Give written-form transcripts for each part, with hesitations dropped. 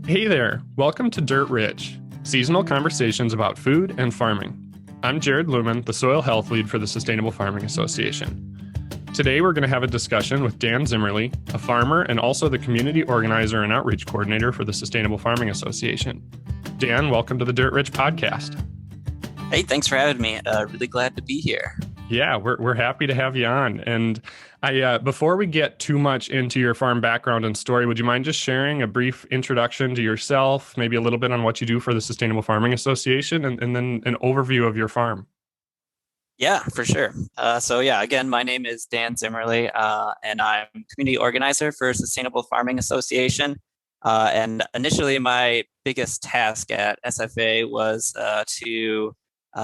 Hey there, welcome to Dirt Rich, seasonal conversations about food and farming. I'm Jared Lumen, the Soil Health Lead for the Sustainable Farming Association. Today we're going to have a discussion with Dan Zimmerli, a farmer and also the Community Organizer and Outreach Coordinator for the Sustainable Farming Association. Dan, welcome to the Dirt Rich podcast. Hey, thanks for having me. Really glad to be here. Yeah, we're happy to have you on. And before we get too much into your farm background and story, would you mind just sharing a brief introduction to yourself, maybe a little bit on what you do for the Sustainable Farming Association, and then an overview of your farm? Yeah, for sure. Again, my name is Dan Zimmerli, and I'm community organizer for Sustainable Farming Association. And initially, my biggest task at SFA was to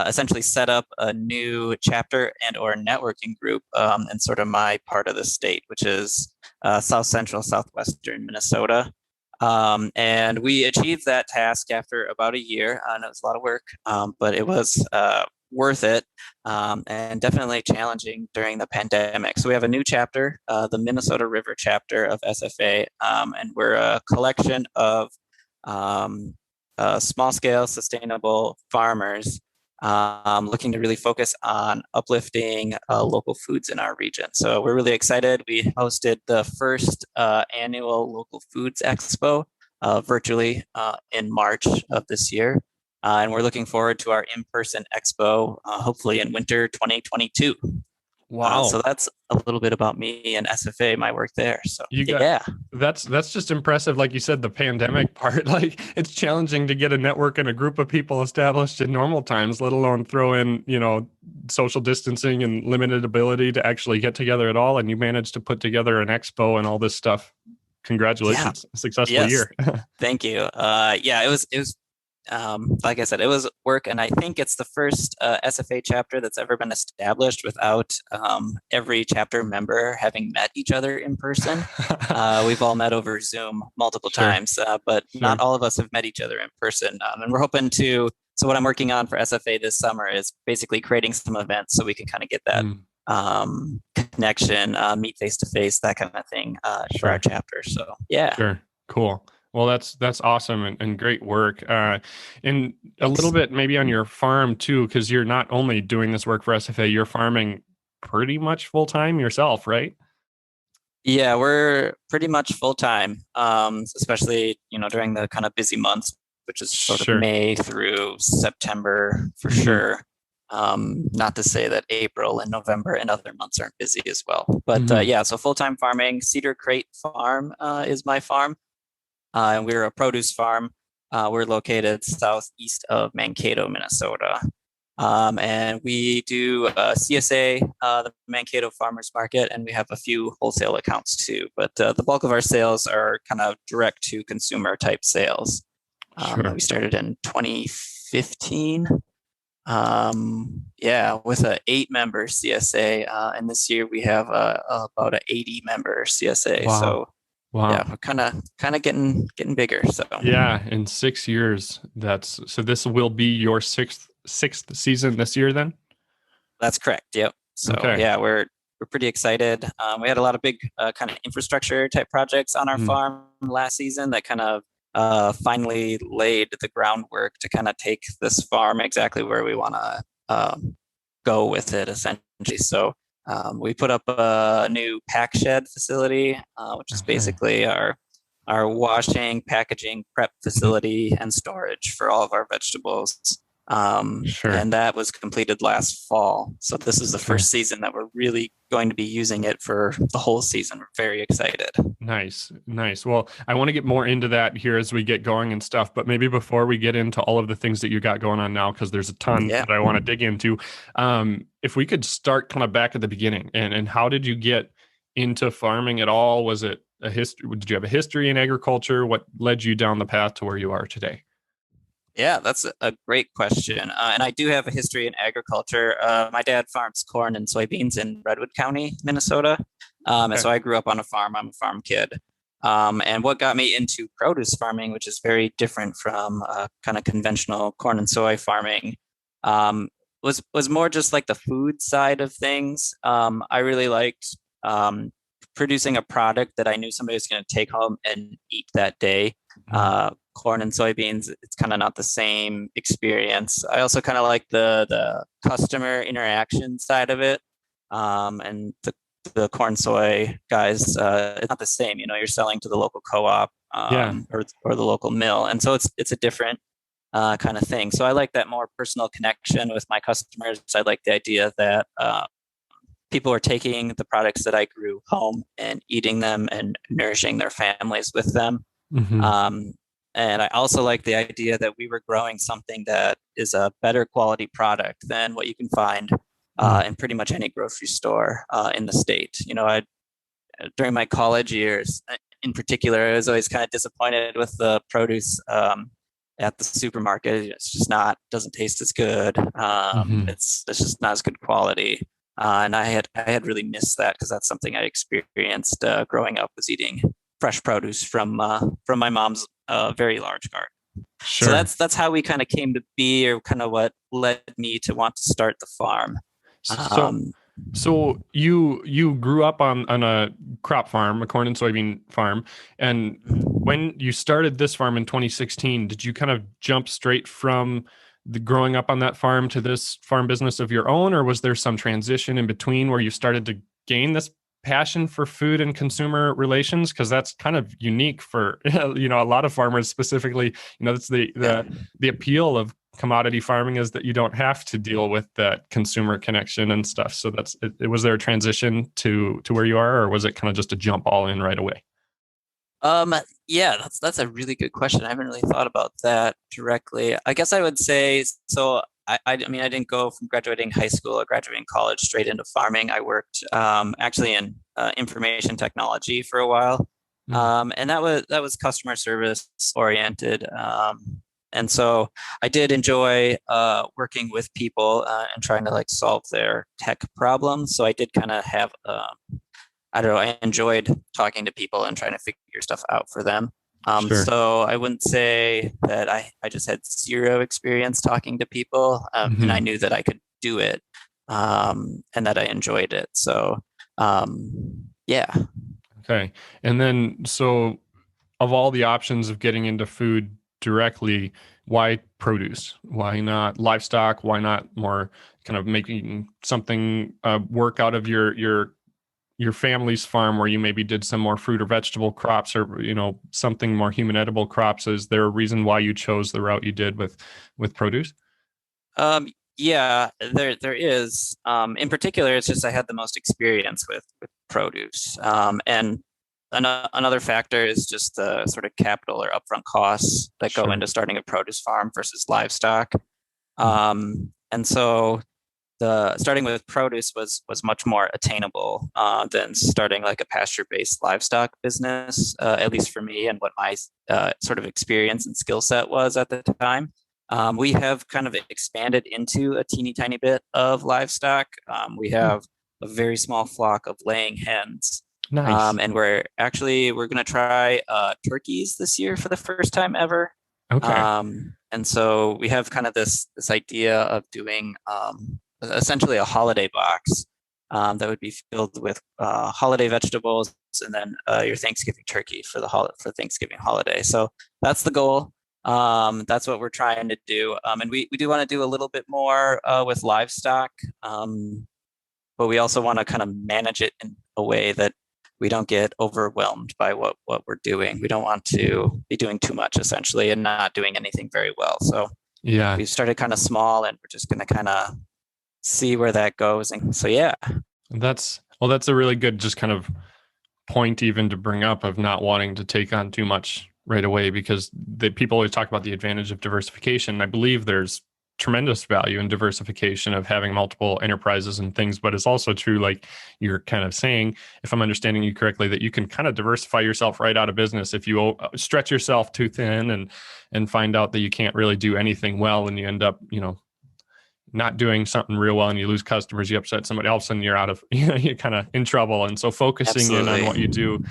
essentially set up a new chapter and or networking group in sort of my part of the state, which is South Central, Southwestern Minnesota. And we achieved that task after about a year. And it was a lot of work, but it was worth it and definitely challenging during the pandemic. So we have a new chapter, the Minnesota River chapter of SFA, and we're a collection of small-scale sustainable farmers looking to really focus on uplifting local foods in our region. So we're really excited. We hosted the first annual Local Foods Expo virtually in March of this year. And we're looking forward to our in-person expo, hopefully in winter 2022. Wow. So that's a little bit about me and SFA, my work there. So that's just impressive. Like you said, the pandemic part, like it's challenging to get a network and a group of people established in normal times, let alone throw in, social distancing and limited ability to actually get together at all. And you managed to put together an expo and all this stuff. Congratulations. Yeah. Successful year. Thank you. It was like I said, it was work, and I think it's the first SFA chapter that's ever been established without every chapter member having met each other in person. We've all met over Zoom multiple times, but not all of us have met each other in person. And we're hoping to. So what I'm working on for SFA this summer is basically creating some events so we can kind of get that connection, meet face to face, that kind of thing for our chapter. So yeah, sure, cool. Well, that's awesome and great work. And a little bit maybe on your farm too, because you're not only doing this work for SFA, you're farming pretty much full time yourself, right? Yeah, we're pretty much full time, especially during the kind of busy months, which is sort of May through September for sure. Not to say that April and November and other months aren't busy as well, but so full time farming. Cedar Crate Farm is my farm. And we're a produce farm. We're located southeast of Mankato, Minnesota. And we do CSA, the Mankato Farmers Market, and we have a few wholesale accounts too. But the bulk of our sales are kind of direct to consumer type sales. We started in 2015. With a 8-member CSA. And this year we have about an 80-member CSA. Wow. So wow. Yeah, we're kind of getting bigger. So yeah, in 6 years, so this will be your sixth season this year then? That's correct. Yep. So we're pretty excited. We had a lot of big kind of infrastructure type projects on our farm last season that kind of finally laid the groundwork to kind of take this farm exactly where we want to go with it, essentially. So we put up a new pack shed facility, which is basically our washing, packaging, prep facility, and storage for all of our vegetables. And that was completed last fall. So this is the first season that we're really going to be using it for the whole season. We're very excited. Nice. Well, I want to get more into that here as we get going and stuff, but maybe before we get into all of the things that you got going on now, because there's a ton that I want to dig into, if we could start kind of back at the beginning and how did you get into farming at all? Was it a history? Did you have a history in agriculture? What led you down the path to where you are today? Yeah, that's a great question. And I do have a history in agriculture. My dad farms corn and soybeans in Redwood County, Minnesota. And so I grew up on a farm. I'm a farm kid. And what got me into produce farming, which is very different from kind of conventional corn and soy farming, was more just like the food side of things. I really liked producing a product that I knew somebody was going to take home and eat that day. corn and soybeans, it's kind of not the same experience. I also kind of like the customer interaction side of it. And the corn soy guys, it's not the same. You know, you're selling to the local co-op Yeah. or the local mill, and so it's a different kind of thing. So I like that more personal connection with my customers. I like the idea that people are taking the products that I grew home and eating them and nourishing their families with them. Hmm. Um, and I also like the idea that we were growing something that is a better quality product than what you can find in pretty much any grocery store in the state. You know, during my college years, in particular, I was always kind of disappointed with the produce at the supermarket. It's just not doesn't taste as good. Hmm. It's just not as good quality. And I had really missed that because that's something I experienced growing up, was eating fresh produce from my mom's very large garden. So Sure. that's how we kind of came to be, or kind of what led me to want to start the farm. So, Um, so you grew up on a crop farm, a corn and soybean farm, and when you started this farm in 2016, did you kind of jump straight from the growing up on that farm to this farm business of your own, or was there some transition in between where you started to gain this passion for food and consumer relations? Because that's kind of unique for a lot of farmers, specifically. That's the yeah. the the appeal of commodity farming, is that you don't have to deal with that consumer connection and stuff. So that's it. Was there a transition to where you are, or was it kind of just a jump all in right away? Um, yeah, that's a really good question. I haven't really thought about that directly. I guess I would say so. I mean, I didn't go from graduating high school or graduating college straight into farming. I worked actually in information technology for a while, Mm. and that was customer service oriented. And so I did enjoy working with people and trying to like solve their tech problems. So I did kind of have I don't know, I enjoyed talking to people and trying to figure stuff out for them. Sure. So I wouldn't say that I just had zero experience talking to people, and I Hmm. knew that I could do it, and that I enjoyed it. So yeah. Okay. And then, so of all the options of getting into food directly, why produce? Why not livestock? Why not more kind of making something work out of your family's farm, where you maybe did some more fruit or vegetable crops, or something more human edible crops? Is there a reason why you chose the route you did with produce? Yeah, there is. In particular, it's just I had the most experience with produce. And another factor is just the sort of capital or upfront costs that go Sure. into starting a produce farm versus livestock. Mhm. And so the starting with produce was much more attainable than starting like a pasture-based livestock business, at least for me and what my sort of experience and skill set was at the time. We have kind of expanded into a teeny tiny bit of livestock. We Hmm. have a very small flock of laying hens. Nice. And we're going to try turkeys this year for the first time ever. Okay. And so we have kind of this idea of doing essentially a holiday box that would be filled with holiday vegetables, and then your Thanksgiving turkey for for Thanksgiving holiday. So that's the goal. That's what we're trying to do, and we do want to do a little bit more with livestock, but we also want to kind of manage it in a way that we don't get overwhelmed by what we're doing. We don't want to be doing too much essentially and not doing anything very well. So Yeah. we've started kind of small, and we're just going to kind of see where that goes. And so, yeah. That's a really good just kind of point even to bring up, of not wanting to take on too much right away, because the people always talk about the advantage of diversification. I believe there's tremendous value in diversification, of having multiple enterprises and things, but it's also true, like you're kind of saying, if I'm understanding you correctly, that you can kind of diversify yourself right out of business if you stretch yourself too thin, and find out that you can't really do anything well, and you end up not doing something real well, and you lose customers, you upset somebody else, and you're out of you're kind of in trouble. And so focusing in on Absolutely. what you do,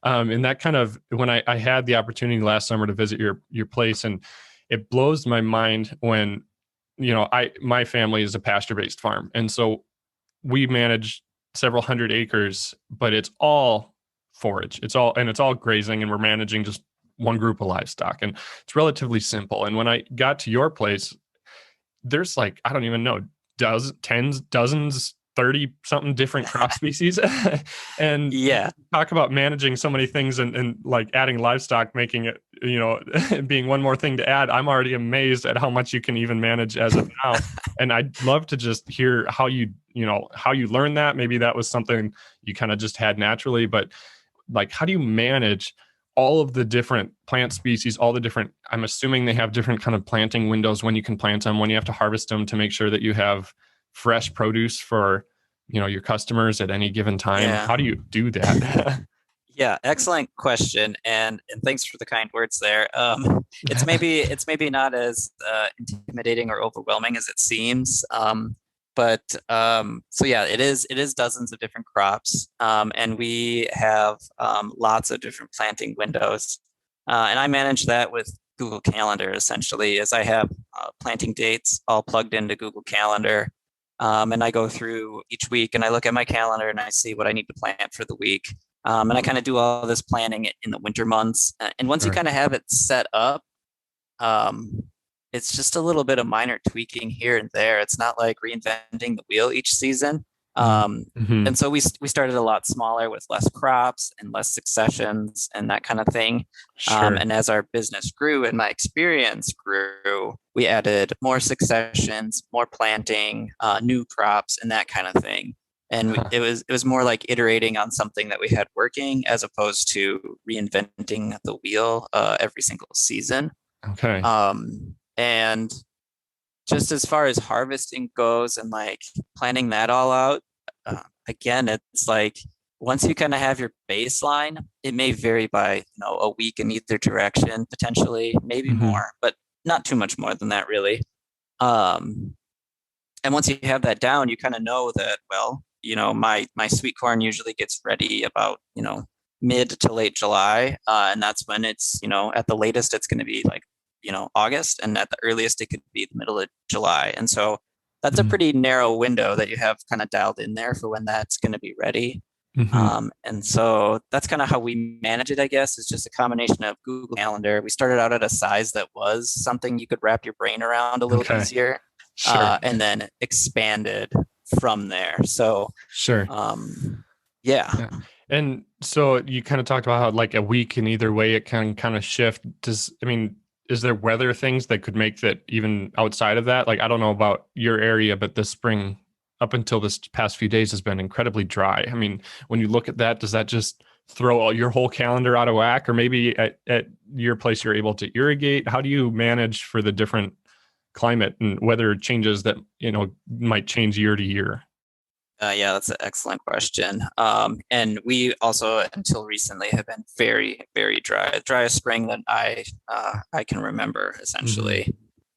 and that kind of, when I had the opportunity last summer to visit your place, and it blows my mind when my family is a pasture based farm, and so we manage several hundred acres, but it's all forage, it's all grazing, and we're managing just one group of livestock, and it's relatively simple. And when I got to your place, there's like, I don't even know, dozens, 30 something different crop species. And Yeah. talk about managing so many things, and like adding livestock, making it, being one more thing to add. I'm already amazed at how much you can even manage as of now. And I'd love to just hear how how you learned that. Maybe that was something you kind of just had naturally, but like, how do you manage all of the different plant species, all the different, I'm assuming they have different kind of planting windows, when you can plant them, when you have to harvest them, to make sure that you have fresh produce for, your customers at any given time. Yeah. How do you do that? Yeah, excellent question, and thanks for the kind words there. It's maybe not as intimidating or overwhelming as it seems, but so yeah, it is dozens of different crops, and we have lots of different planting windows, and I manage that with Google Calendar essentially, as I have planting dates all plugged into Google Calendar. And I go through each week and I look at my calendar and I see what I need to plant for the week. And I kind of do all this planning in the winter months. And once you kind of have it set up, um, it's just a little bit of minor tweaking here and there. It's not like reinventing the wheel each season. And so we started a lot smaller with less crops and less successions and that kind of thing. Sure. And as our business grew and my experience grew, we added more successions, more planting, new crops, and that kind of thing. And it was more like iterating on something that we had working, as opposed to reinventing the wheel every single season. Okay. And just as far as harvesting goes and like planning that all out, again, it's like once you kind of have your baseline, it may vary by a week in either direction, potentially, maybe more, but not too much more than that, really. And once you have that down, you kind of know that, well, my sweet corn usually gets ready about mid to late July, and that's when it's at the latest it's going to be like August, and at the earliest it could be the middle of July. And so that's a pretty narrow window that you have kind of dialed in there for when that's going to be ready. And so that's kind of how we manage it, I guess. It's just a combination of Google Calendar. We started out at a size that was something you could wrap your brain around a little easier, and then expanded from there. So sure. Yeah. And so you kind of talked about how like a week in either way it can kind of shift. Is there weather things that could make that even outside of that? Like, I don't know about your area, but this spring up until this past few days has been incredibly dry. I mean, when you look at that, does that just throw your whole calendar out of whack? Or maybe at your place, you're able to irrigate? How do you manage for the different climate and weather changes that, might change year to year? Yeah, that's an excellent question. And we also, until recently, have been very, very dry. Driest spring that I can remember, essentially.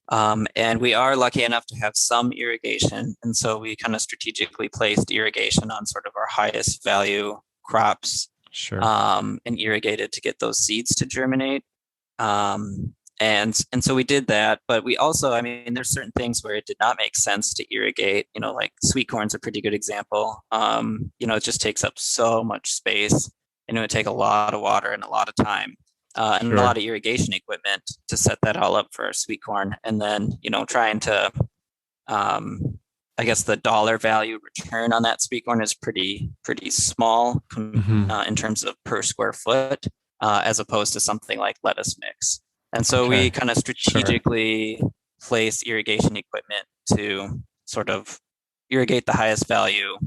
And we are lucky enough to have some irrigation, and so we kind of strategically placed irrigation on sort of our highest value crops, and irrigated to get those seeds to germinate. And so we did that, but we also, there's certain things where it did not make sense to irrigate, like sweet corn's a pretty good example. It just takes up so much space, and it would take a lot of water and a lot of time, and a lot of irrigation equipment to set that all up for our sweet corn. And then, trying to, I guess the dollar value return on that sweet corn is pretty small in terms of per square foot, as opposed to something like lettuce mix. And so we kind of strategically place irrigation equipment to sort of irrigate the highest value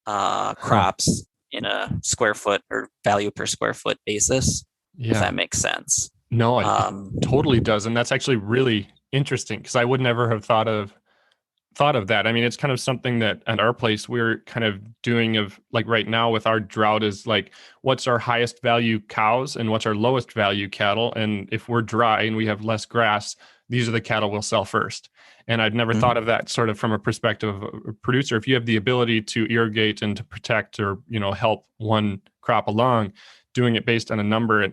crops in a square foot or value per square foot basis, if that makes sense. No, it totally does. And that's actually really interesting, because I would never have thought of that. I mean, it's kind of something that at our place we're kind of doing, of like right now with our drought, is like, what's our highest value cows and what's our lowest value cattle? And if we're dry and we have less grass, these are the cattle we'll sell first. And I'd never thought of that sort of from a perspective of a producer. If you have the ability to irrigate and to protect or, help one crop along, doing it based on a number,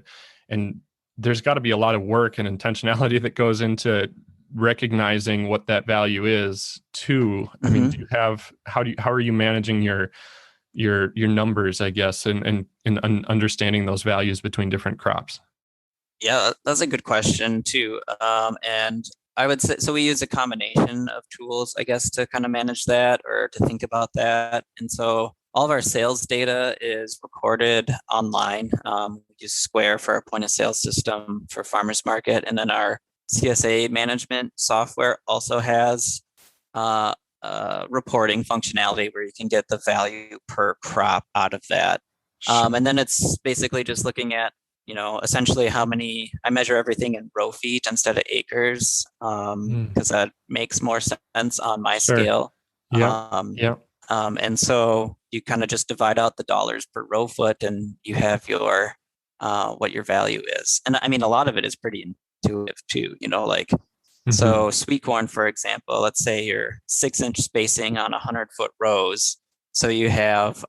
and there's got to be a lot of work and intentionality that goes into recognizing what that value is too. I mean, do you have, how are you managing your numbers, I guess, and understanding those values between different crops? Yeah, that's a good question too. And I would say so we use a combination of tools, I guess, to kind of manage that or to think about that. And so all of our sales data is recorded online. We use Square for our point of sale system for farmers market, and then our CSA management software also has reporting functionality where you can get the value per crop out of that. Sure. And then it's basically just looking at, essentially how many, I measure everything in row feet instead of acres, because that makes more sense on my Sure. scale. Yeah. Um, Yeah. and so you kind of just divide out the dollars per row foot and you have your, what your value is. And I mean, a lot of it is pretty intuitive too, like, Hmm. so sweet corn, for example, let's say you're 6-inch spacing on 100-foot rows. So you have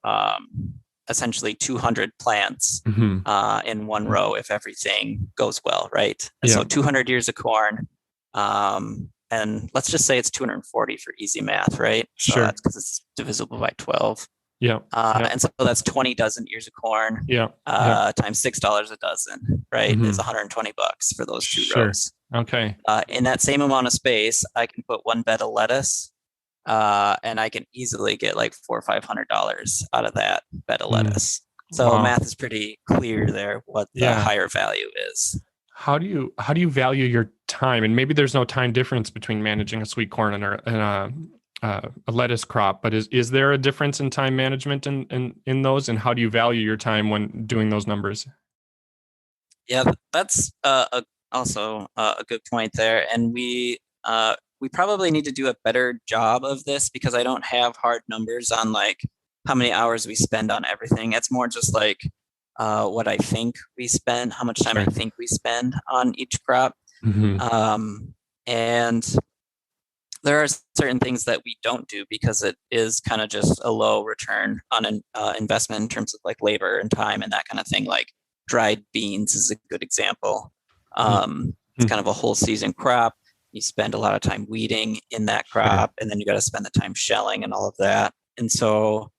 essentially 200 plants Hmm. in one row if everything goes well, right? And so Yeah. 200 ears of corn, and let's just say it's 240 for easy math, right? So Sure. that's because it's divisible by 12. Yeah. Yeah. And so that's 20 dozen ears of corn Yeah. Yeah. times $6 a dozen, right? Is Hmm. 120 bucks for those two Sure. rows. Okay. In that same amount of space, I can put one bed of lettuce, and I can easily get like $400 or $500 out of that bed of Mm. lettuce. So Wow. math is pretty clear there what the Yeah. higher value is. How do you value your time? And maybe there's no time difference between managing a sweet corn and a lettuce crop, but is there a difference in time management in those? And how do you value your time when doing those numbers? Yeah, that's also a good point there, and we probably need to do a better job of this because I don't have hard numbers on like how many hours we spend on everything. It's more just like what I think we spend, how much time I Sure. think we spend on each crop. Hmm. Um, and there are certain things that we don't do because it is kind of just a low return on an investment in terms of like labor and time and that kind of thing. Like dried beans is a good example. It's kind of a whole season crop. You spend a lot of time weeding in that Sure. crop, and then you got to spend the time shelling and all of that. And so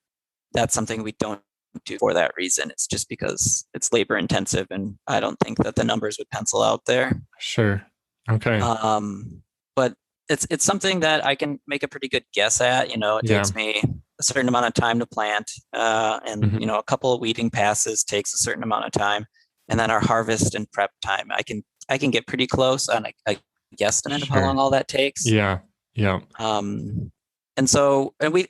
that's something we don't do for that reason. It's just because it's labor intensive, and I don't think that the numbers would pencil out there. Sure. Okay. But it's something that I can make a pretty good guess at. It Yeah. takes me a certain amount of time to plant, and Hmm. a couple of weeding passes takes a certain amount of time, and then our harvest and prep time, I can get pretty close on a guesstimate of how long Sure. all that takes. Yeah. Yeah. Um, and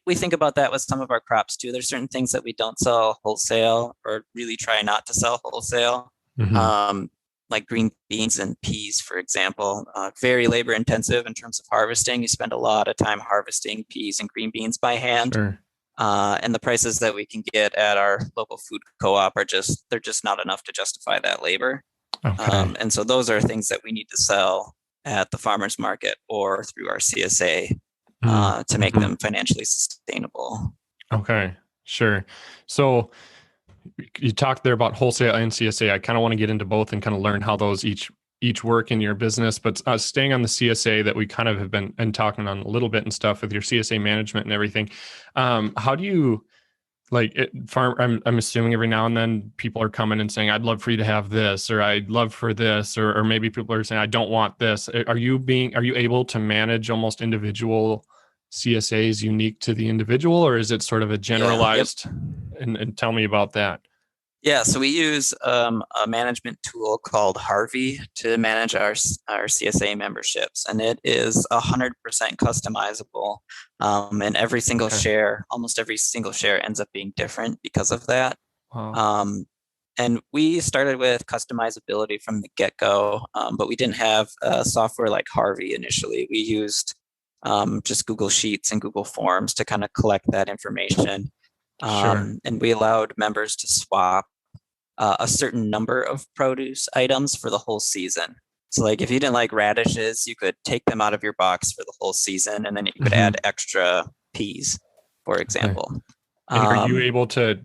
we think about that with some of our crops too. There's certain things that we don't sell wholesale or really try not to sell wholesale. Hmm. Um, like green beans and peas, for example, very labor intensive in terms of harvesting. You spend a lot of time harvesting peas and green beans by hand. Sure. And the prices that we can get at our local food co-op they're just not enough to justify that labor. Okay. And so those are things that we need to sell at the farmers market or through our CSA to make Mm-hmm. them financially sustainable. Okay. Sure. So you talked there about wholesale and CSA. I kind of want to get into both and kind of learn how those each work in your business. But staying on the CSA that we kind of have been and talking on a little bit and stuff with your CSA management and everything. How do you farm? I'm assuming every now and then people are coming and saying, "I'd love for you to have this," or "I'd love for this," or maybe people are saying, "I don't want this." Are you able to manage almost individual CSAs unique to the individual, or is it sort of a Yeah. Yep. generalized? And tell me about that. Yeah, so we use a management tool called Harvey to manage our CSA memberships, and it is 100% customizable. And Okay. almost every single share ends up being different because of that. Wow. Um, and we started with customizability from the get-go, but we didn't have software like Harvey initially. We used just Google Sheets and Google Forms to kind of collect that information. Sure. And we allowed members to swap a certain number of produce items for the whole season. So, like if you didn't like radishes, you could take them out of your box for the whole season, and then you could add Hmm. extra peas, for Okay. example. And are you Um, able to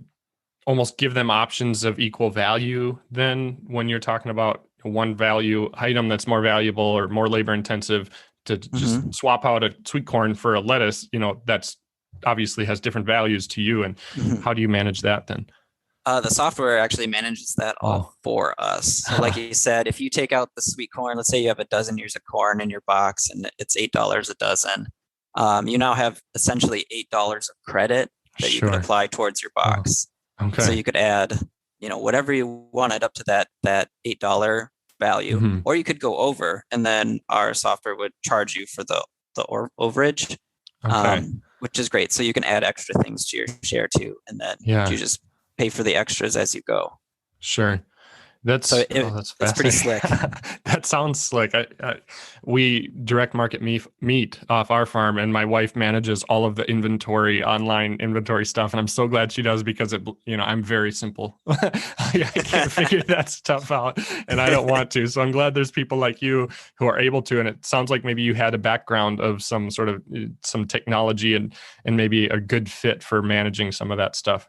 almost give them options of equal value then when you're talking about one value item that's more valuable or more labor intensive to just mhm, swap out a sweet corn for a lettuce, that's obviously has different values to you. And mhm. how do you manage that then? The software actually manages that all Oh, for us. So, like you said, if you take out the sweet corn, let's say you have a dozen ears of corn in your box and it's $8 a dozen, you now have essentially $8 of credit that you could sure. apply towards your Oh, box. So okay. you could add, whatever you wanted up to that $8 value, Hmm. or you could go over, and then our software would charge you for the overage, Okay. which is great. So you can add extra things to your share too, and then you Yeah, just pay for the extras as you go. sure. So That's it's pretty fascinating. slick. That sounds slick. We direct market meat off our farm, and my wife manages all of the inventory, online inventory stuff. And I'm so glad she does because I'm very simple. I can't figure that stuff out, and I don't want to. So I'm glad there's people like you who are able to. And it sounds like maybe you had a background of some sort of some technology and maybe a good fit for managing some of that stuff.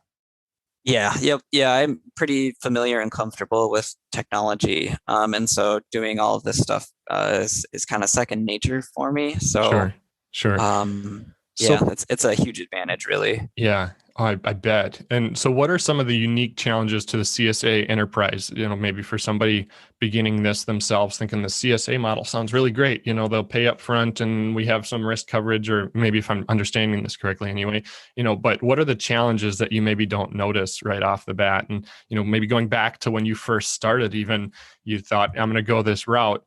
Yeah, yep, yeah. I'm pretty familiar and comfortable with technology, and so doing all of this stuff is kind of second nature for me. So, Sure, sure. yeah, So it's a huge advantage, really. yeah, I bet. And so, what are some of the unique challenges to the CSA enterprise? Maybe for somebody beginning this themselves, thinking the CSA model sounds really great. They'll pay up front and we have some risk coverage, or maybe if I'm understanding this correctly anyway, but what are the challenges that you maybe don't notice right off the bat? And, maybe going back to when you first started, even you thought, I'm going to go this route.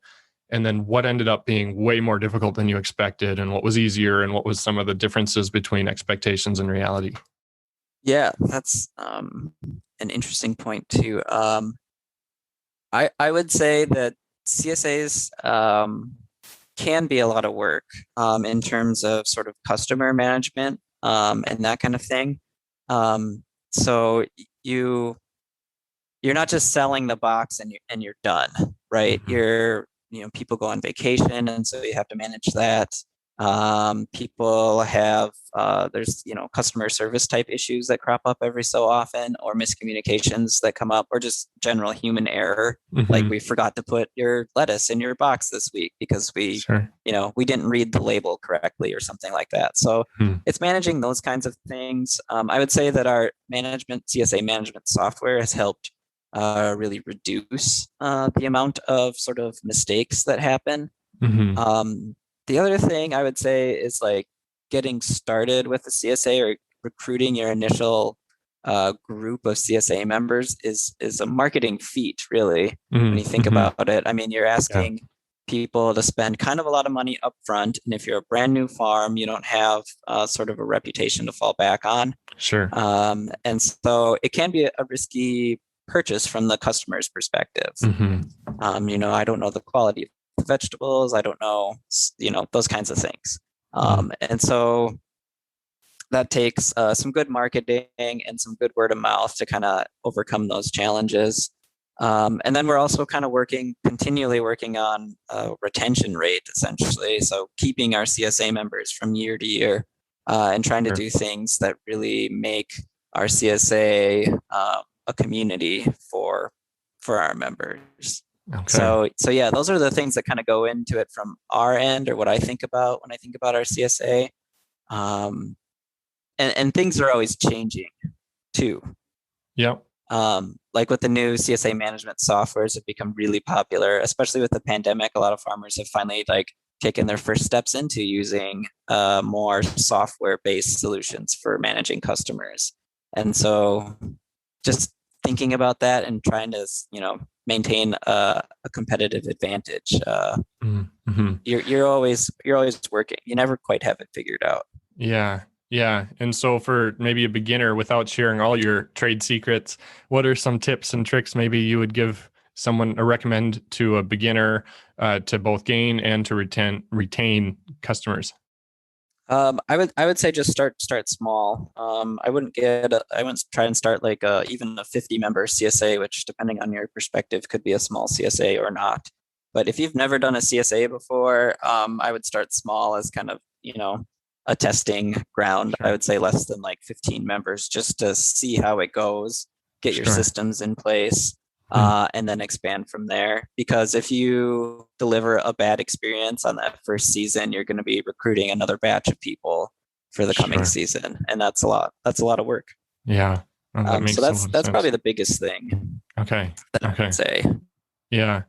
And then what ended up being way more difficult than you expected, and what was easier, and what was some of the differences between expectations and reality? Yeah, that's an interesting point too. I would say that CSAs can be a lot of work in terms of sort of customer management and that kind of thing. So you you're not just selling the box and you're done, right? Hmm. People go on vacation, and so you have to manage that. People have there's customer service type issues that crop up every so often, or miscommunications that come up, or just general human error. Like, Hmm. we forgot to put your lettuce in your box this week because Sure. we didn't read the label correctly or something like that. So Hmm. it's managing those kinds of things. I would say that our CSA management software has helped really reduce the amount of sort of mistakes that happen. Hmm. Um, the other thing I would say is, like, getting started with the CSA or recruiting your initial group of CSA members is a marketing feat, really, when you think Hmm. about it. I mean, you're Yeah. asking people to spend kind of a lot of money up front, and if you're a brand new farm, you don't have sort of a reputation to fall back on. Sure. And so it can be a risky purchase from the customer's perspective. Hmm. I don't know the quality of the vegetables. I don't know, those kinds of things. Hmm. And so that takes some good marketing and some good word of mouth to kind of overcome those challenges. And then we're also kind of continually working on retention rate, essentially. So keeping our CSA members from year to year and trying to Sure. do things that really make our CSA a community for our members. Okay. So yeah, those are the things that kind of go into it from our end, or what I think about when I think about our CSA. Um, and things are always changing too. Yep. Like, with the new CSA management softwares have become really popular, especially with the pandemic. A lot of farmers have finally, like, taken their first steps into using more software-based solutions for managing customers. And so just thinking about that and trying to, maintain a competitive advantage. Hmm. You're always working. You never quite have it figured out. Yeah. Yeah. And so, for maybe a beginner, without sharing all your trade secrets, what are some tips and tricks maybe you would give someone or recommend to a beginner to both gain and to retain customers? I would say just start small. I wouldn't try and start like even a 50 member CSA, which, depending on your perspective, could be a small CSA or not. But if you've never done a CSA before, I would start small as kind of, a testing ground. I Sure. would say less than like 15 members, just to see how it goes, get your Sure. systems in place, Hmm. and then expand from there. Because if you deliver a bad experience on that first season, you're going to be recruiting another batch of people for the coming Sure. season, and that's a lot. That's a lot of work. Yeah. That So makes a lot of that's probably sense. the biggest thing Okay. that I would Okay. say. Yeah.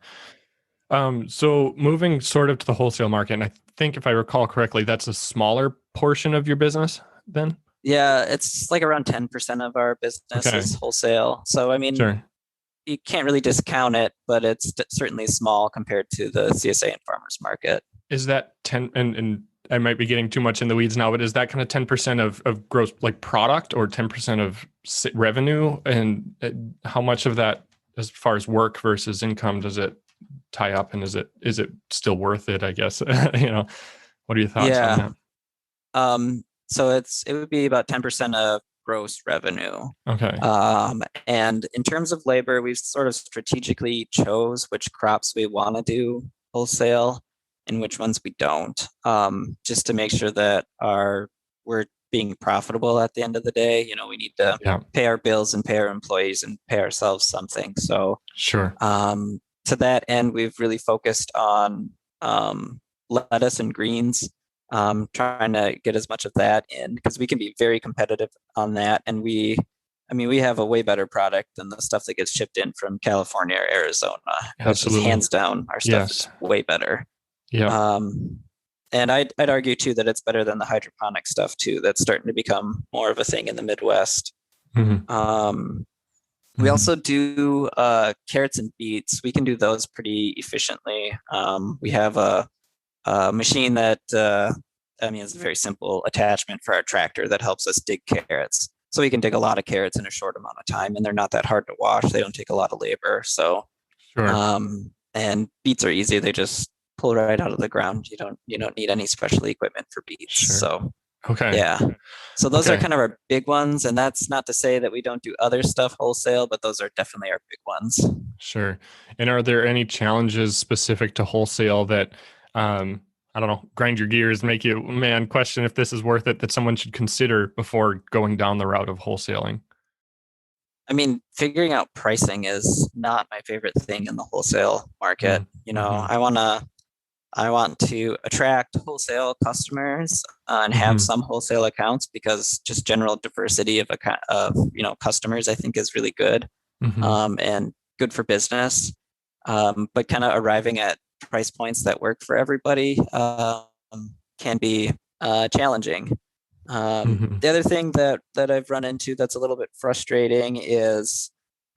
So moving sort of to the wholesale market, and I think if I recall correctly, that's a smaller portion of your business then? Yeah, it's like around 10% of our business Okay. is wholesale. So I mean, Sure. you can't really discount it, but it's certainly small compared to the CSA and farmers market. Is that 10, and I might be getting too much in the weeds now, but is that kind of 10% of gross like product or 10% of revenue? And how much of that as far as work versus income does it tie up, and is it still worth it, I guess? What are your thoughts on Yeah. that? So it would be about 10% of gross revenue. Okay. And in terms of labor, we've sort of strategically chose which crops we want to do wholesale and which ones we don't, just to make sure that we're being profitable at the end of the day. We need to Yeah. pay our bills and pay our employees and pay ourselves something. So Sure. to that end, we've really focused on lettuce and greens, trying to get as much of that in because we can be very competitive on that. And we have a way better product than the stuff that gets shipped in from California or Arizona. It's just Absolutely. hands down, our stuff is Yes. way better. Yeah. And I'd argue too that it's better than the hydroponic stuff too. That's starting to become more of a thing in the Midwest. Mhm. We Mhm. also do carrots and beets. We can do those pretty efficiently. We have a machine that it's a very simple attachment for our tractor that helps us dig carrots. So we can dig a lot of carrots in a short amount of time, and they're not that hard to wash. They don't take a lot of labor. So Sure. and beets are easy. They just pull right out of the ground. You don't need any special equipment for beets. Sure. So Okay. yeah. So those are Okay. kind of our big ones, and that's not to say that we don't do other stuff wholesale, but those are definitely our big ones. Sure. And are there any challenges specific to wholesale that, I don't know, grind your gears, make you, man, question if this is worth it, that someone should consider before going down the route of wholesaling? I mean, figuring out pricing is not my favorite thing in the wholesale market. Mm-hmm. I want to attract wholesale customers and have Mm-hmm. some wholesale accounts because just general diversity of customers I think is really good, Mm-hmm. and good for business. But kind of arriving at price points that work for everybody can be challenging. Mm-hmm. The other thing that I've run into that's a little bit frustrating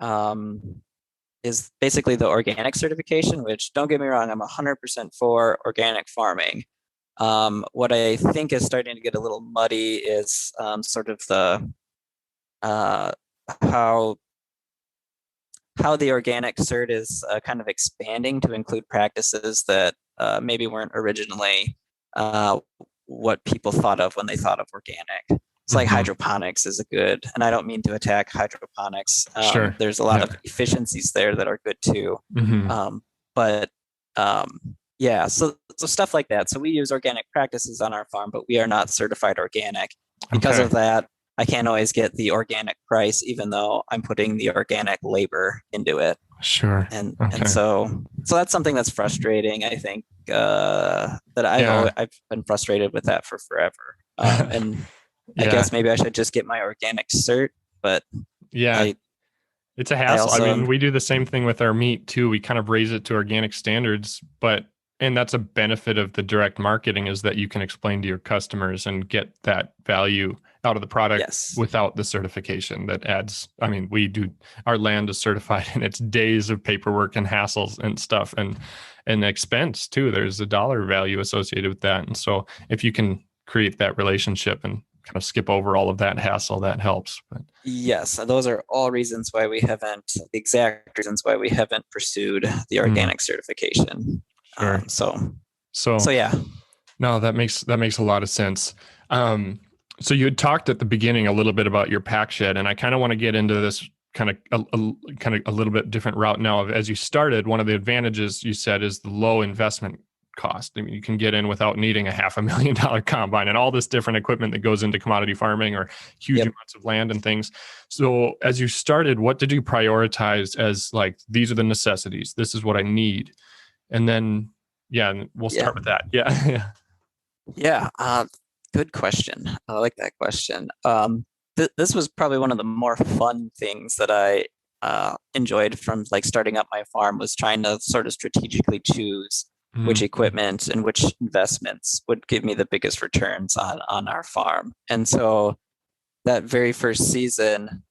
um, is basically the organic certification, which don't get me wrong, I'm 100% for organic farming. What I think is starting to get a little muddy is sort of the uh, how the organic cert is kind of expanding to include practices that maybe weren't originally uh, what people thought of when they thought of organic. It's like Mm-hmm. hydroponics is a good, and I don't mean to attack hydroponics. Sure. There's a lot Yeah. of efficiencies there that are good too. Mm-hmm. But yeah, so stuff like that. So we use organic practices on our farm, but we are not certified organic. Because Okay. of that, I can't always get the organic price, even though I'm putting the organic labor into it. Sure. And Okay. so that's something that's frustrating. I think that Yeah. I've been frustrated with that for forever. And I Yeah. guess maybe I should just get my organic cert, but Yeah. I It's a I hassle. I also mean, we do the same thing with our meat too. We kind of raise it to organic standards, and that's a benefit of the direct marketing is that you can explain to your customers and get that value out of the product yes. without the certification that adds. I mean, our land is certified and it's days of paperwork and hassles and stuff and expense too. There's a dollar value associated with that. And so if you can create that relationship and kind of skip over all of that hassle, that helps. But Yes, those are all reasons why we haven't, the exact reasons why we haven't pursued the mm, organic certification. sure. So So yeah, no, that makes a lot of sense. So you had talked at the beginning a little bit about your pack shed, and I kind of want to get into this kind of a little bit different route now. As you started, one of the advantages you said is the low investment cost. I mean, you can get in without needing a $500,000 combine and all this different equipment that goes into commodity farming or huge yep. amounts of land and things. So as you started, what did you prioritize as like, these are the necessities, this is what I need? And then, yeah, and we'll Yeah. start with that. Yeah. Yeah. Good question. I like that question. this was probably one of the more fun things that I enjoyed from like starting up my farm, was trying to sort of strategically choose which Mm. equipment and which investments would give me the biggest returns on our farm. And so that very first season,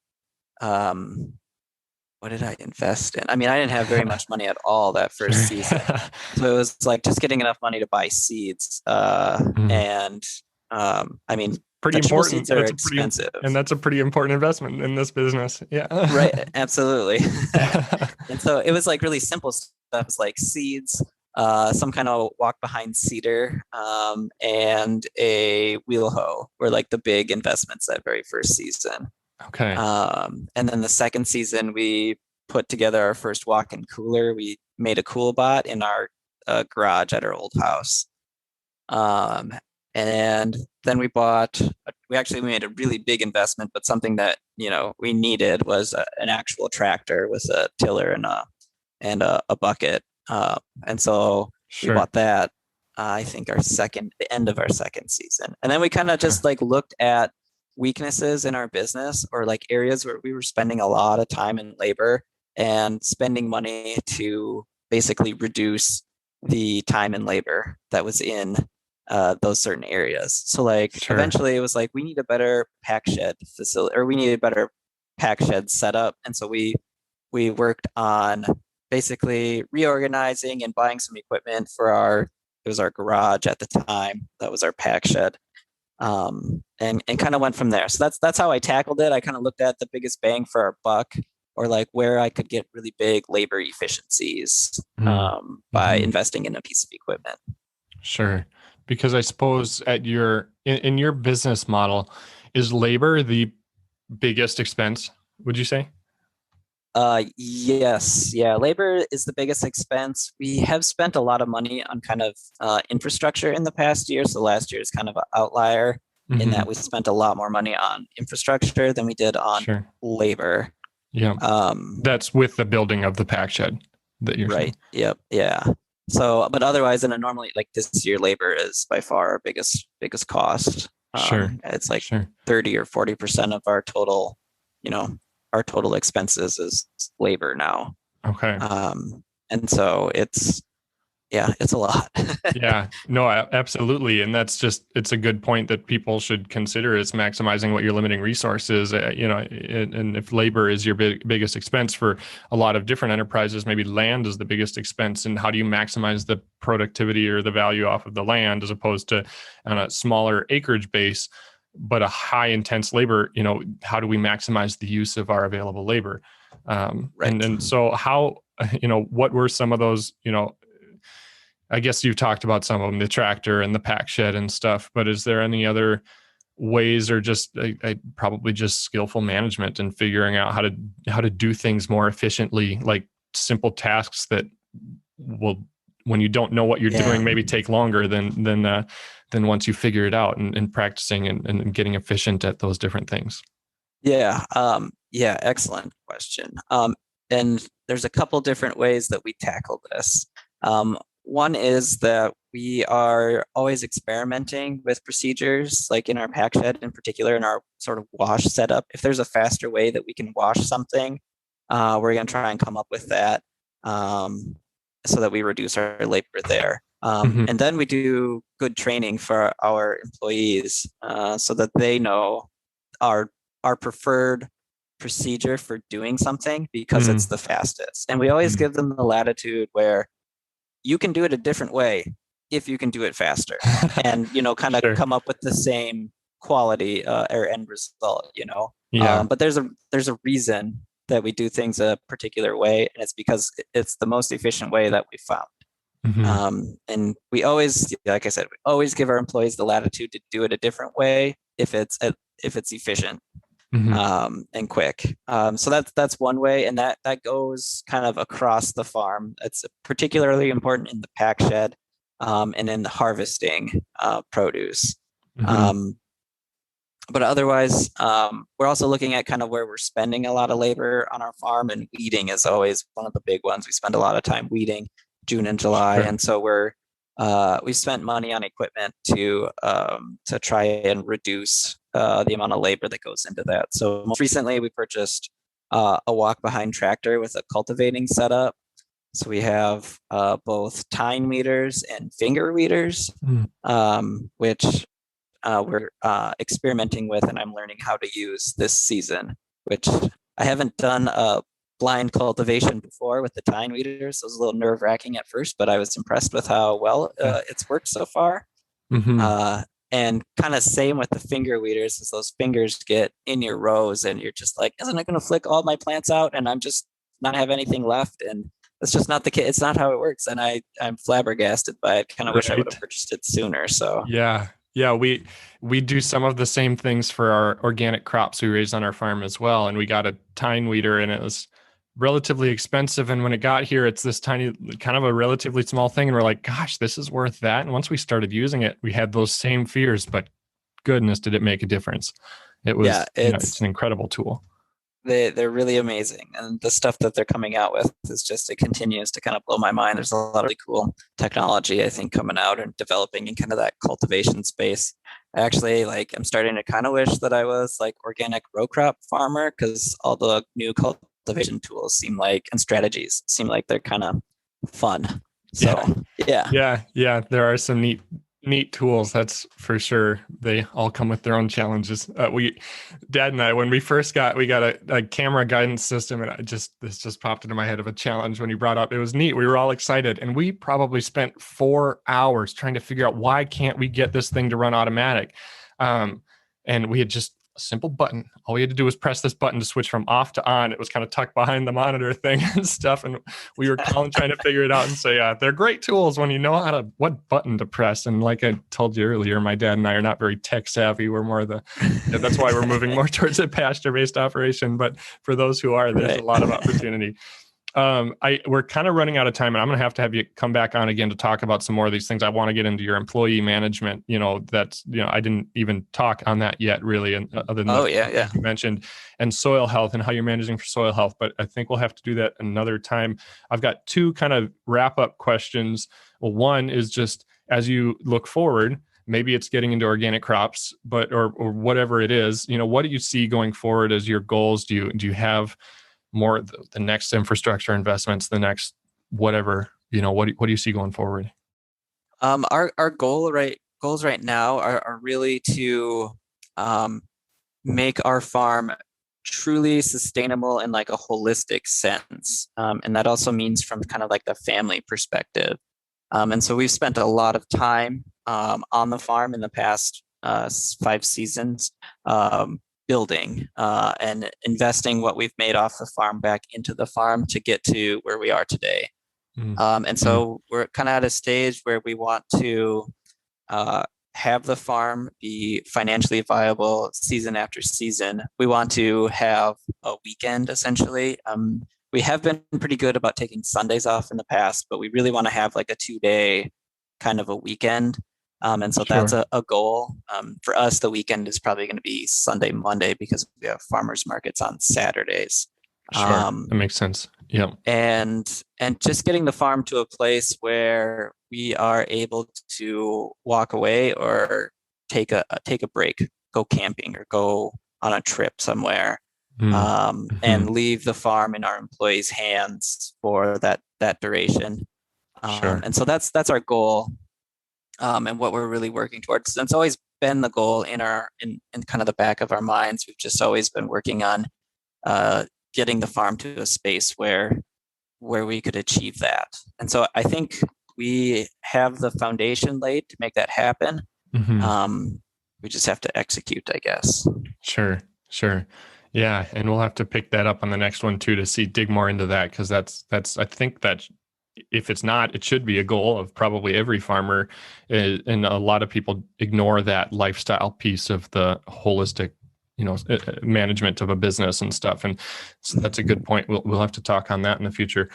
um, what did I invest in? I mean, I didn't have very much money at all that first Sure. season. So it was like just getting enough money to buy seeds. Mm. And I mean, Pretty vegetable important. seeds are expensive. And that's a pretty important investment in this business. Right, Yeah. absolutely. And so it was like really simple stuff. It was like seeds, some kind of walk behind cedar, and a wheel hoe were like the big investments that very first season. Okay. And then the second season, we put together our first walk-in cooler. We made a cool bot in our garage at our old house. Um, and then we actually made a really big investment, but something that, we needed was an actual tractor with a tiller and a bucket. And so we Sure. bought that, I think the end of our second season. And then we kind of Okay. just like looked at weaknesses in our business, or like areas where we were spending a lot of time and labor and spending money to basically reduce the time and labor that was in those certain areas. So like Sure. eventually it was like, we need a better pack shed facility, or we need a better pack shed setup. And so we worked on basically reorganizing and buying some equipment for it was our garage at the time. That was our pack shed. And kind of went from there. So that's how I tackled it. I kind of looked at the biggest bang for our buck, or like where I could get really big labor efficiencies Mm. by Hmm. investing in a piece of equipment. Sure. Because I suppose in your business model, is labor the biggest expense, would you say? Yes, yeah. Labor is the biggest expense. We have spent a lot of money on kind of infrastructure in the past year. So last year is kind of an outlier in that Hmm. we spent a lot more money on infrastructure than we did on Sure. labor. Yeah. Um, That's with the building of the pack shed that you're right. saying. Yep. Yeah. So, but otherwise, in a normally like this year, labor is by far our biggest cost. Sure. It's like Sure. 30 or 40% of our total, you know, our total expenses is labor now. Okay. And so it's a lot. Yeah, no, absolutely. And it's a good point that people should consider, is maximizing what your limiting resource is. And if labor is your biggest expense for a lot of different enterprises, maybe land is the biggest expense. And how do you maximize the productivity or the value off of the land, as opposed to on a smaller acreage base, but a high intense labor? How do we maximize the use of our available labor? And Right. and so how, what were some of those, I guess you've talked about some of them, the tractor and the pack shed and stuff, but is there any other ways, or just probably just skillful management and figuring out how to do things more efficiently, like simple tasks that will, when you don't know what you're Yeah. doing, maybe take longer than once you figure it out, and practicing and getting efficient at those different things. Yeah. Yeah. Excellent question. And there's a couple different ways that we tackle this. One is that we are always experimenting with procedures, like in our pack shed in particular, in our sort of wash setup. If there's a faster way that we can wash something, we're going to try and come up with that, so that we reduce our labor there. Mhm. And then we do good training for our employees, so that they know our our preferred procedure for doing something, because it's Mm. the fastest. And we always Mm. give them the latitude where you can do it a different way if you can do it faster, and kind of Sure. come up with the same quality or end result. Yeah. But there's a reason that we do things a particular way, and it's because it's the most efficient way that we found. Hmm. And we always, like I said, we always give our employees the latitude to do it a different way if it's efficient, Hmm. and quick. So that's one way, and that goes kind of across the farm. It's particularly important in the pack shed, and in the harvesting produce. Hmm. Um, but otherwise, we're also looking at kind of where we're spending a lot of labor on our farm, and weeding is always one of the big ones. We spend a lot of time weeding June and July, Sure. and so we've spent money on equipment to try and reduce the amount of labor that goes into that. So most recently, we purchased a walk-behind tractor with a cultivating setup. So we have both tine weeders and finger weeders, which we're experimenting with, and I'm learning how to use this season, which I haven't done a blind cultivation before with the tine weeders. So it was a little nerve-wracking at first, but I was impressed with how well it's worked so far. And kind of same with the finger weeders, as those fingers get in your rows and you're just like, isn't it going to flick all my plants out and I'm just not have anything left? And that's just not the case. It's not how it works. And I'm flabbergasted by it. Kind of wish I would have purchased it sooner. So yeah. We do some of the same things for our organic crops we raise on our farm as well. And we got a tine weeder, and it was relatively expensive. And when it got here, it's this tiny, kind of a relatively small thing. And we're like, gosh, this is worth that. And once we started using it, we had those same fears, but goodness, did it make a difference. It was, it's an incredible tool. They're really amazing. And the stuff that they're coming out with is just, it continues to kind of blow my mind. There's a lot of really cool technology, I think, coming out and developing in kind of that cultivation space. Actually, like, I'm starting to kind of wish that I was like organic row crop farmer, because all the new cultivation tools seem like, and strategies seem like they're kind of fun. So yeah, there are some neat tools, that's for sure. They all come with their own challenges. Dad and I, when we first we got a camera guidance system, and this just popped into my head of a challenge when you brought up. It was neat. We were all excited, and we probably spent 4 hours trying to figure out, why can't we get this thing to run automatic? And we had just a simple button. All we had to do was press this button to switch from off to on. It was kind of tucked behind the monitor thing and stuff. And we were trying to figure it out. And so, yeah, they're great tools when you know what button to press. And like I told you earlier, my dad and I are not very tech savvy. We're more that's why we're moving more towards a pasture-based operation. But for those who are, there's a lot of opportunity. We're kind of running out of time, and I'm going to have you come back on again to talk about some more of these things. I want to get into your employee management. I didn't even talk on that yet, really. And other than you mentioned, and soil health and how you're managing for soil health. But I think we'll have to do that another time. I've got 2 kind of wrap up questions. Well, one is just, as you look forward, maybe it's getting into organic crops, but, or whatever it is, what do you see going forward as your goals? Do you have more the next infrastructure investments, the next whatever, what do you see going forward? Our goals right now are really to make our farm truly sustainable in like a holistic sense. And that also means from kind of like the family perspective. And so we've spent a lot of time on the farm in the past 5 seasons, building and investing what we've made off the farm back into the farm to get to where we are today. And so we're kind of at a stage where we want to have the farm be financially viable season after season. We want to have a weekend, essentially. We have been pretty good about taking Sundays off in the past, but we really want to have like a 2-day kind of a weekend. And so that's a goal. For us, the weekend is probably going to be Sunday, Monday, because we have farmers markets on Saturdays. That makes sense. Yeah. And just getting the farm to a place where we are able to walk away or take a break, go camping or go on a trip somewhere, and leave the farm in our employees' hands for that duration. And so that's our goal. And what we're really working towards. And it's always been the goal in kind of the back of our minds. We've just always been working on getting the farm to a space where we could achieve that. And so I think we have the foundation laid to make that happen. We just have to execute, I guess. Sure. Yeah. And we'll have to pick that up on the next one too, to dig more into that. Cause that's, I think that if it's not, it should be a goal of probably every farmer. And a lot of people ignore that lifestyle piece of the holistic, management of a business and stuff. And so that's a good point. We'll have to talk on that in the future.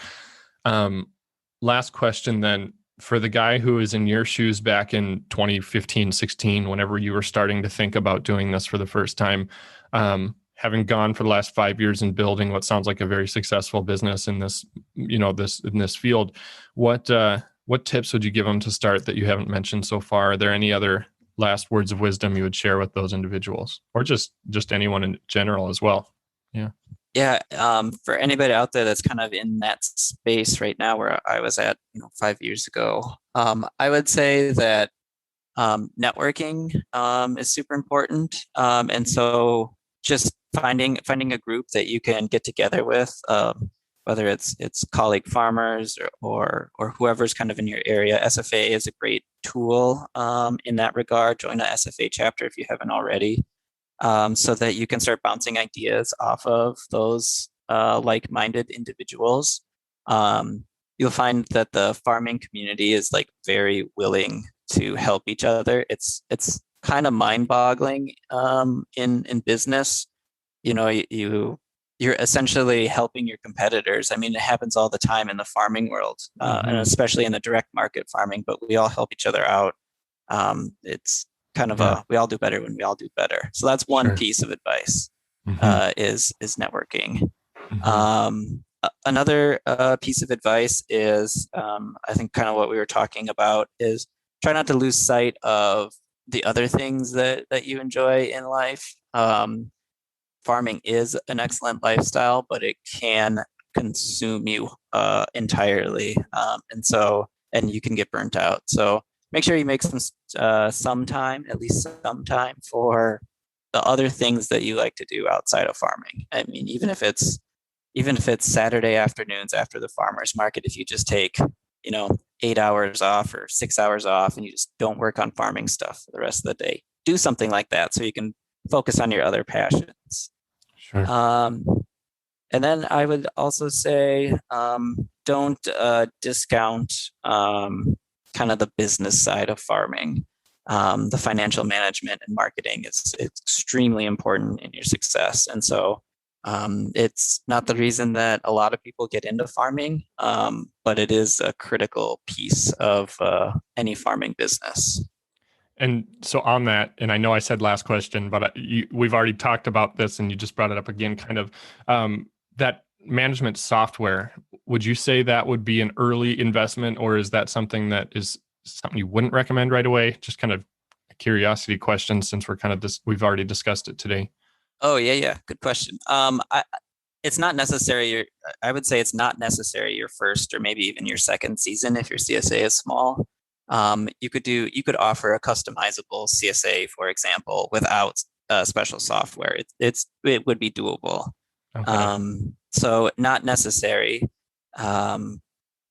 Last question then, for the guy who is in your shoes back in 2015, 16, whenever you were starting to think about doing this for the first time, having gone for the last 5 years and building what sounds like a very successful business in this, in this field, what tips would you give them to start that you haven't mentioned so far? Are there any other last words of wisdom you would share with those individuals, or just anyone in general as well? Yeah. Yeah. For anybody out there that's kind of in that space right now where I was at, 5 years ago, I would say that networking is super important. And so just finding a group that you can get together with, whether it's colleague farmers or whoever's kind of in your area. SFA is a great tool in that regard. Join a SFA chapter if you haven't already, so that you can start bouncing ideas off of those like-minded individuals. You'll find that the farming community is like very willing to help each other. It's kind of mind-boggling in business. You're essentially helping your competitors. I mean, it happens all the time in the farming world, and especially in the direct market farming, but we all help each other out. It's kind of we all do better when we all do better. So that's one piece of advice, is networking. Another piece of advice is, I think kind of what we were talking about, is try not to lose sight of the other things that you enjoy in life. Farming is an excellent lifestyle, but it can consume you entirely, and you can get burnt out. So make sure you make some time, at least some time, for the other things that you like to do outside of farming. I mean, even if it's Saturday afternoons after the farmers market, if you just take 8 hours off or 6 hours off and you just don't work on farming stuff for the rest of the day, do something like that so you can focus on your other passions. Sure. And then I would also say, don't discount kind of the business side of farming. The financial management and marketing is extremely important in your success. And so it's not the reason that a lot of people get into farming, but it is a critical piece of any farming business. And so on that, and I know I said last question, but we've already talked about this and you just brought it up again, kind of that management software. Would you say that would be an early investment, or is that something you wouldn't recommend right away? Just kind of a curiosity question, since we've already discussed it today. Oh, yeah. Good question. It's not necessary. I would say it's not necessary your first or maybe even your second season if your CSA is small. You could offer a customizable CSA, for example, without special software. It would be doable. Okay. So not necessary.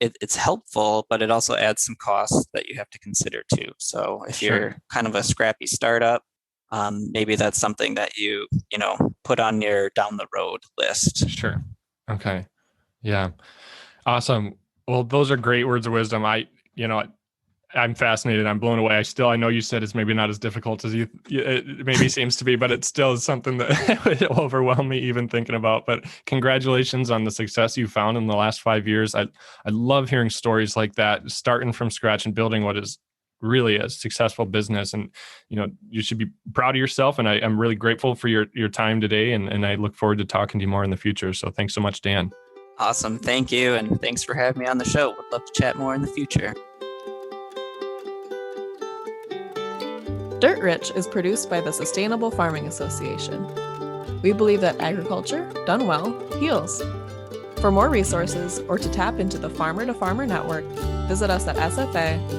It's helpful, but it also adds some costs that you have to consider too. So if you're kind of a scrappy startup, maybe that's something that you put on your down the road list. Sure. Okay. Yeah. Awesome. Well, those are great words of wisdom. I'm fascinated. I'm blown away. I know you said it's maybe not as difficult as it maybe seems to be, but it still is something that would overwhelm me even thinking about. But congratulations on the success you found in the last 5 years. I love hearing stories like that, starting from scratch and building what is really a successful business. And, you should be proud of yourself. And I'm really grateful for your time today. And I look forward to talking to you more in the future. So thanks so much, Dan. Awesome. Thank you. And thanks for having me on the show. Would love to chat more in the future. Dirt Rich is produced by the Sustainable Farming Association. We believe that agriculture, done well, heals. For more resources or to tap into the Farmer to Farmer Network, visit us at sfa-mn.org.